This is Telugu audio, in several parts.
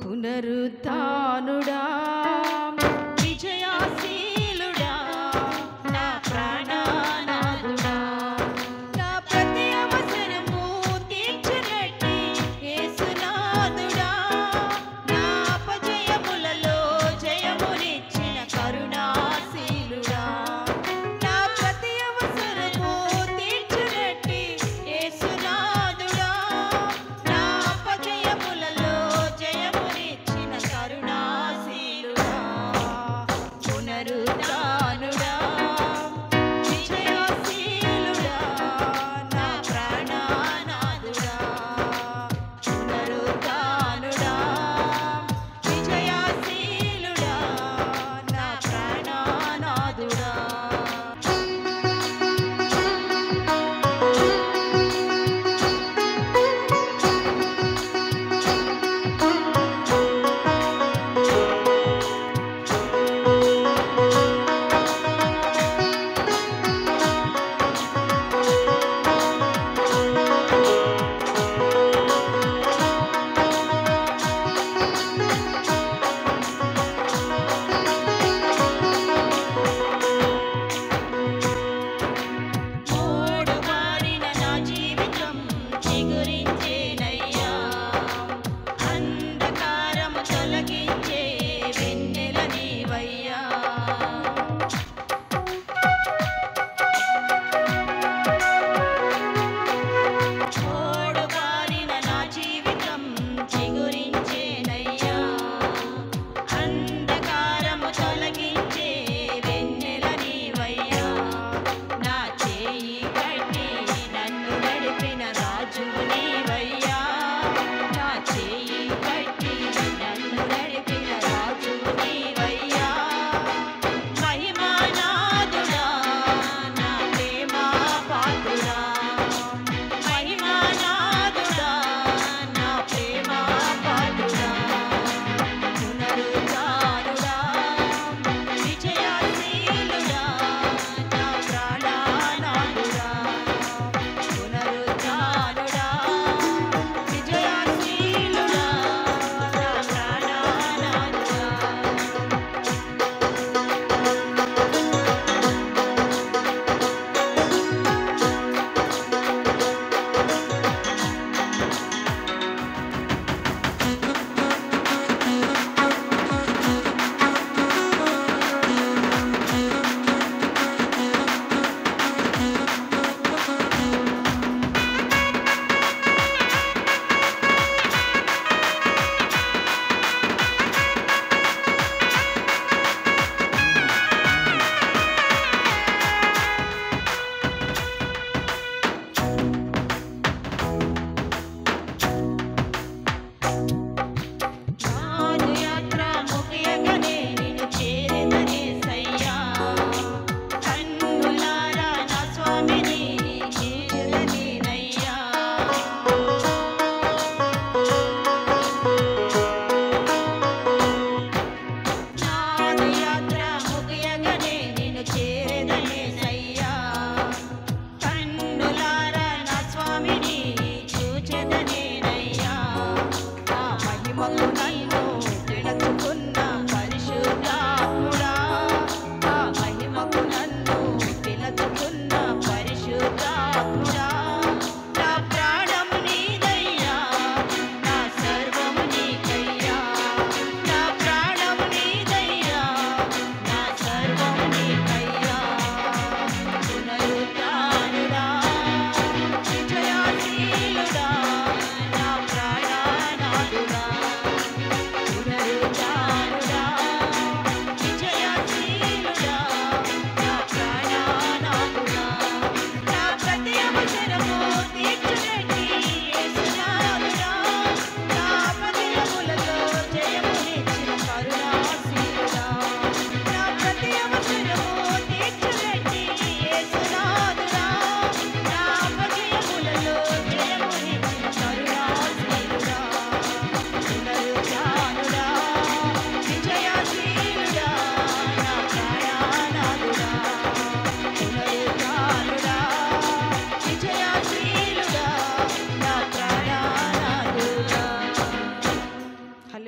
పునరుత్థానుడా విజయశీలుడా నా ప్రాణనాథుడా నా ప్రతి అవసరము తీర్చినట్టి యేసునాథుడా నా అపజయములలో జయమునిచ్చిన కరుణాశీలుడా నా ప్రతి అవసరము తీర్చినట్టి యేసునాథుడా నా అపజయములలో జయమునిచ్చిన కరుణాశీలుడా పునరుత్థానుడా విజయశీలుడా నా ప్రాణనాథుడా పునరుత్థానుడా విజయశీలుడా నా ప్రాణనాథుడా మూడుబారిన నా జీవితం చిగురించేనయ్యా అంధకారము తొలగించే వెన్నెల నీవయ్యా మూడుబారిన నా జీవితం చిగురించేనయ్యా అంధకారము తొలగించే వెన్నెల నీవయ్యా నా చేయి కట్టి నన్ను నడిపిన రాజువు నీవయ్యా నా చేయి కట్టి నన్ను నడిపిన రాజువు నీవయ్యా మహిమానాథుడా నా ప్రేమ పాత్రుడా మహిమానాథుడా నా ప్రేమ పాత్రుడా పునరుత్థానుడా విజయశీలుడా నా ప్రాణనాథుడా పునరుత్థానుడా విజయశీలుడా నా ప్రాణనాథుడా పాదయాత్ర ముగియగానే నిన్ను చేరెదనే సయ్యా కన్నులారా నా స్వామిని చేరదనేనయ్యా పాదయాత్ర ముగియగానే నిన్ను చేరెదనే సయ్యా కన్నులారా నా స్వామిని చూచెదనేనయ్యా నా మహిమకు నన్ను పిలుచుకున్న పరిశుద్ధాత్ముడా నా మహిమకు నన్ను పిలుచుకున్న పరిశుద్ధాత్ముడా నా ప్రాణం నీదయ్యా నా సర్వము నీకయ్యా నా ప్రాణం నీదయ్యా నా సర్వము నీకయ్యా పునరుత్థానుడా విజయశీలుడా నా ప్రాణనాథుడా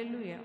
హల్లెలూయా.